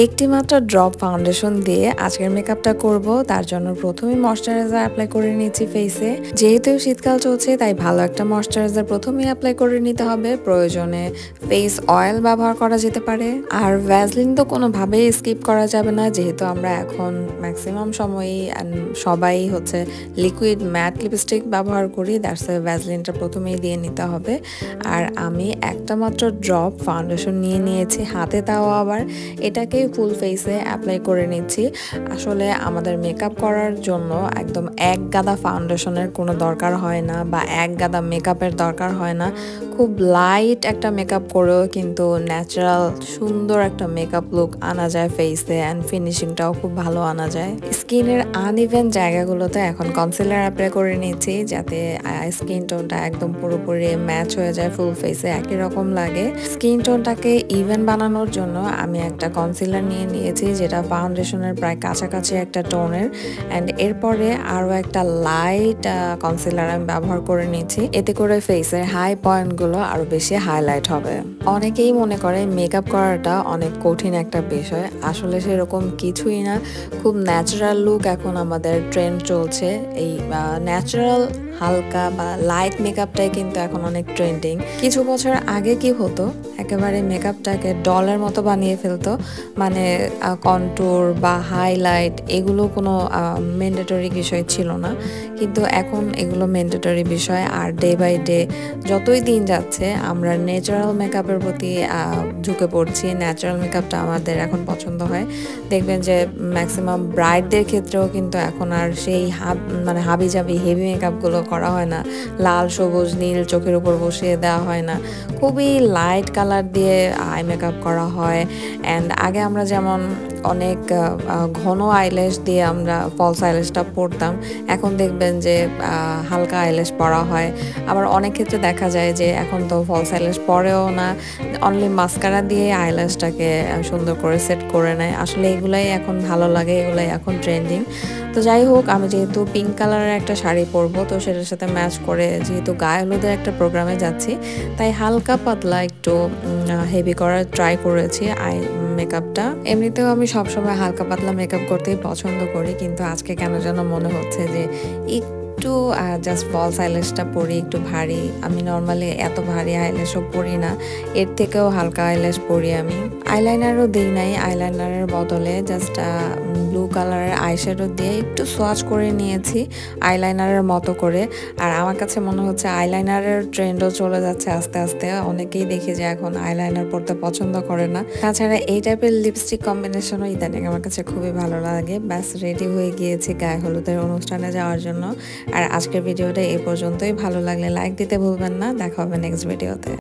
একটি মাত্র drop foundation দিয়ে আজকের মেকআপটা করব। তার জন্য প্রথমেই ময়শ্চারাইজার অ্যাপ্লাই করে নিচ্ছি ফেসে। যেহেতু শীতকাল চলছে তাই ভালো একটা ময়শ্চারাইজার প্রথমেই অ্যাপ্লাই করে নিতে হবে। প্রয়োজনে ফেস অয়েল ব্যবহার করা যেতে পারে। আর ভ্যাসলিন তো কোনোভাবেই স্কিপ করা যাবে না, যেহেতু আমরা এখন ম্যাক্সিমাম সময়ই সবাই হচ্ছে লিকুইড ম্যাট লিপস্টিক ব্যবহার করি। দ্যাটস ভ্যাসলিনটা প্রথমেই দিয়ে নিতে হবে। আর আমি একটা মাত্র ড্রপ ফাউন্ডেশন নিয়ে নিয়েছি হাতে, তাও আবার এটাকে ফুল ফেসে অ্যাপ্লাই করে নিচ্ছি। আসলে আমাদের মেকআপ করার জন্য একদম এক গাদা ফাউন্ডেশনের কোনো দরকার হয় না, বা এক গাদা মেকআপের দরকার হয় না। খুব লাইট একটা মেকআপ করেও কিন্তু ন্যাচারাল সুন্দর একটা মেকআপ লুক আনা যায় ফেসে, অ্যান্ড ফিনিশিংটাও খুব ভালো আনা যায়। স্কিনের আনইভেন জায়গাগুলোতে এখন কনসিলার অ্যাপ্লাই করে নিচ্ছি, যাতে স্কিন টোনটা একদম পুরোপুরি ম্যাচ হয়ে যায়, ফুল ফেসে একই রকম লাগে। স্কিন টোনটাকে ইভেন বানানোর জন্য আমি একটা কনসিলার নিয়ে নিয়েছি, যেটা ফাউন্ডেশনের প্রায় কাছাকাছি একটা টোনের, অ্যান্ড এরপরে আরও একটা লাইট কনসিলার আমি ব্যবহার করে নিয়েছি। এতে করে ফেসের হাই পয়েন্টগুলো আরও বেশি হাইলাইট হবে। অনেকেই মনে করে মেকআপ করাটা অনেক কঠিন একটা বিষয়, আসলে সেরকম কিছুই না। খুব ন্যাচারাল লুক এখন আমাদের ট্রেন্ড চলছে। এই ন্যাচারাল হালকা বা লাইট মেকআপটাই কিন্তু এখন অনেক ট্রেন্ডিং। কিছু বছর আগে কি হতো, একেবারে মেকআপটাকে ডলের মতো বানিয়ে ফেলতো, মানে কন্ট্যুর বা হাইলাইট এগুলো কোনো ম্যান্ডেটরি বিষয় ছিল না, কিন্তু এখন এগুলো ম্যান্ডেটরি বিষয়। আর ডে বাই ডে যতই দিন যাচ্ছে আমরা ন্যাচারাল মেকআপের প্রতি ঝুঁকে পড়ছি। ন্যাচারাল মেকআপটা আমাদের এখন পছন্দ হয়। দেখবেন যে ম্যাক্সিমাম ব্রাইডদের ক্ষেত্রেও কিন্তু এখন আর সেই হাবিজাবি হেভি মেকআপগুলো করা হয় না। লাল সবুজ নীল চোখের উপর বসিয়ে দেওয়া হয় না, খুবই লাইট কালার দিয়ে আই মেকআপ করা হয়। অ্যান্ড আগে আমরা যেমন অনেক ঘন আইল্যাশ দিয়ে আমরা ফলস আইল্যাশটা পরতাম, এখন দেখবেন যে হালকা আইল্যাশ পরা হয়। আবার অনেক ক্ষেত্রে দেখা যায় যে এখন তো ফলস আইল্যাশ পরেও না, অনলি মাস্কারা দিয়ে আইল্যাশটাকে সুন্দর করে সেট করে নেয়। আসলে এগুলাই এখন ভালো লাগে, এগুলাই এখন ট্রেন্ডিং। তো যাই হোক, আমি যেহেতু পিঙ্ক কালারের একটা শাড়ি পরবো, তো সেটার সাথে ম্যাচ করে যেহেতু গায়ে হলুদের একটা প্রোগ্রামে যাচ্ছি, তাই হালকা পাতলা একটু হেভি করার ট্রাই করেছি আই মেকআপটা। এমনিতেও আমি সবসময় হালকা পাতলা মেকআপ করতেই পছন্দ করি, কিন্তু আজকে কেন যেন মনে হচ্ছে যে একটু জাস্ট ফলস আইল্যাশটা পরি, একটু ভারী। আমি নর্মালি এত ভারী আইল্যাশও পরি না, এর থেকেও হালকা আইল্যাশ পরি আমি। আইলাইনারও দিই নাই, আইলাইনারের বদলে জাস্ট ব্লু কালারের আইশ্যাডো দিয়ে একটু সোয়াচ করে নিয়েছি আইলাইনারের মতো করে। আর আমার কাছে মনে হচ্ছে আইলাইনারের ট্রেন্ডও চলে যাচ্ছে আস্তে আস্তে। অনেকেই দেখি যে এখন আইলাইনার পরতে পছন্দ করে না। তাছাড়া এই টাইপের লিপস্টিক কম্বিনেশনও ইদানিং আমার কাছে খুবই ভালো লাগে। ব্যাস রেডি হয়ে গিয়েছি গায়ে হলুদের অনুষ্ঠানে যাওয়ার জন্য। আর আজকের ভিডিওটা এই পর্যন্তই। ভালো লাগলে লাইক দিতে ভুলবেন না। দেখা হবে নেক্সট ভিডিওতে।